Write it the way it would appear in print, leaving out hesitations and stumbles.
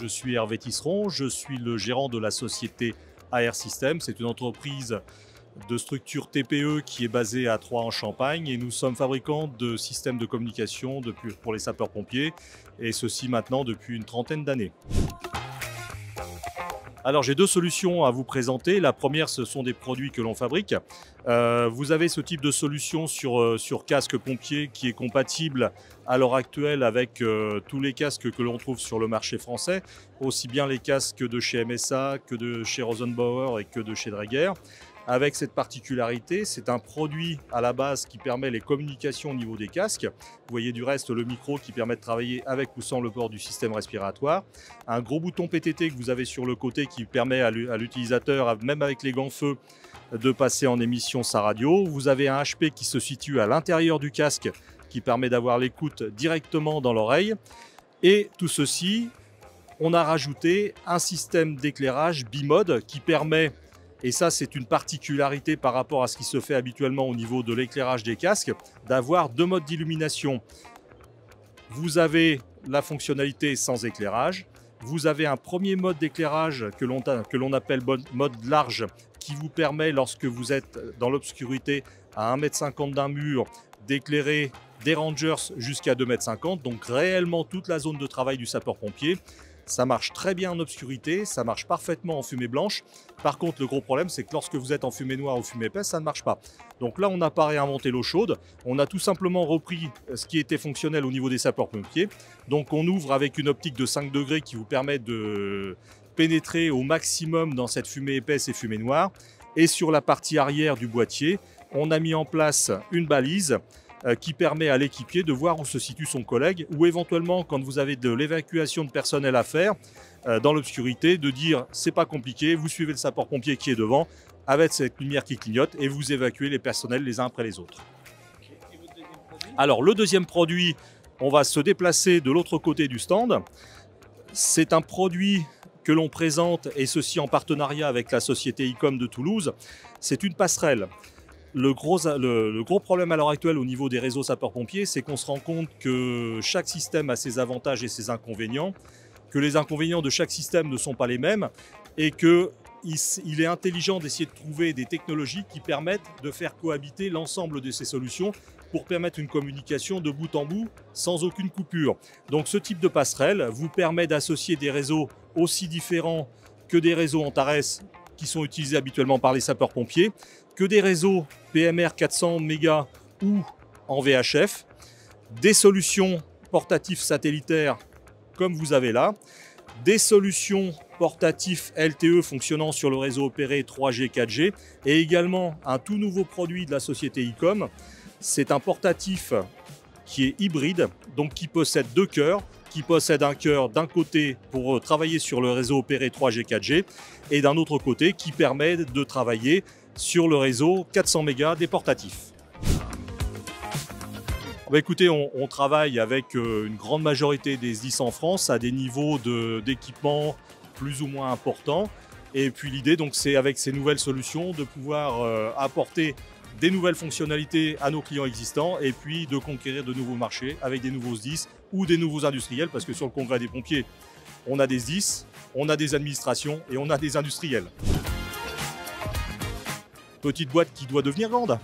Je suis Hervé Tisseron, je suis le gérant de la société AR System. C'est une entreprise de structure TPE qui est basée à Troyes en Champagne et nous sommes fabricants de systèmes de communication pour les sapeurs-pompiers et ceci maintenant depuis une trentaine d'années. Alors j'ai deux solutions à vous présenter. La première, ce sont des produits que l'on fabrique. Vous avez ce type de solution sur casque pompier qui est compatible à l'heure actuelle avec tous les casques que l'on trouve sur le marché français, aussi bien les casques de chez MSA que de chez Rosenbauer et que de chez Dräger. Avec cette particularité, c'est un produit à la base qui permet les communications au niveau des casques. Vous voyez du reste le micro qui permet de travailler avec ou sans le port du système respiratoire. Un gros bouton PTT que vous avez sur le côté qui permet à l'utilisateur, même avec les gants feu, de passer en émission sa radio. Vous avez un HP qui se situe à l'intérieur du casque qui permet d'avoir l'écoute directement dans l'oreille. Et tout ceci, on a rajouté un système d'éclairage bimode qui permet, et ça c'est une particularité par rapport à ce qui se fait habituellement au niveau de l'éclairage des casques, d'avoir deux modes d'illumination. Vous avez la fonctionnalité sans éclairage, vous avez un premier mode d'éclairage que l'on appelle mode large, qui vous permet, lorsque vous êtes dans l'obscurité à 1,50 m d'un mur, d'éclairer des rangers jusqu'à 2,50 m, donc réellement toute la zone de travail du sapeur-pompier. Ça marche très bien en obscurité, ça marche parfaitement en fumée blanche. Par contre, le gros problème, c'est que lorsque vous êtes en fumée noire ou fumée épaisse, ça ne marche pas. Donc là, on n'a pas réinventé l'eau chaude. On a tout simplement repris ce qui était fonctionnel au niveau des sapeurs-pompiers. Donc on ouvre avec une optique de 5 degrés qui vous permet de pénétrer au maximum dans cette fumée épaisse et fumée noire. Et sur la partie arrière du boîtier, on a mis en place une balise qui permet à l'équipier de voir où se situe son collègue, ou éventuellement quand vous avez de l'évacuation de personnel à faire dans l'obscurité, de dire c'est pas compliqué, vous suivez le sapeur-pompier qui est devant avec cette lumière qui clignote et vous évacuez les personnels les uns après les autres. Et votre deuxième produit ? Alors le deuxième produit, on va se déplacer de l'autre côté du stand. C'est un produit que l'on présente, et ceci en partenariat avec la société ICOM de Toulouse. C'est une passerelle. Le gros problème à l'heure actuelle au niveau des réseaux sapeurs-pompiers, c'est qu'on se rend compte que chaque système a ses avantages et ses inconvénients, que les inconvénients de chaque système ne sont pas les mêmes et qu'il est intelligent d'essayer de trouver des technologies qui permettent de faire cohabiter l'ensemble de ces solutions pour permettre une communication de bout en bout sans aucune coupure. Donc ce type de passerelle vous permet d'associer des réseaux aussi différents que des réseaux Antares qui sont utilisés habituellement par les sapeurs-pompiers, que des réseaux PMR 400 mégas ou en VHF, des solutions portatifs satellitaires comme vous avez là, des solutions portatifs LTE fonctionnant sur le réseau opéré 3G, 4G, et également un tout nouveau produit de la société ICOM. C'est un portatif qui est hybride, donc qui possède deux cœurs, qui possède un cœur d'un côté pour travailler sur le réseau opéré 3G, 4G, et d'un autre côté qui permet de travailler sur le réseau 400 mégas des portatifs. Écoutez, on travaille avec une grande majorité des SDIS en France à des niveaux d'équipement plus ou moins importants. Et puis l'idée, c'est avec ces nouvelles solutions de pouvoir apporter des nouvelles fonctionnalités à nos clients existants et puis de conquérir de nouveaux marchés avec des nouveaux SDIS ou des nouveaux industriels, parce que sur le congrès des pompiers, on a des SDIS, on a des administrations et on a des industriels. Petite boîte qui doit devenir grande.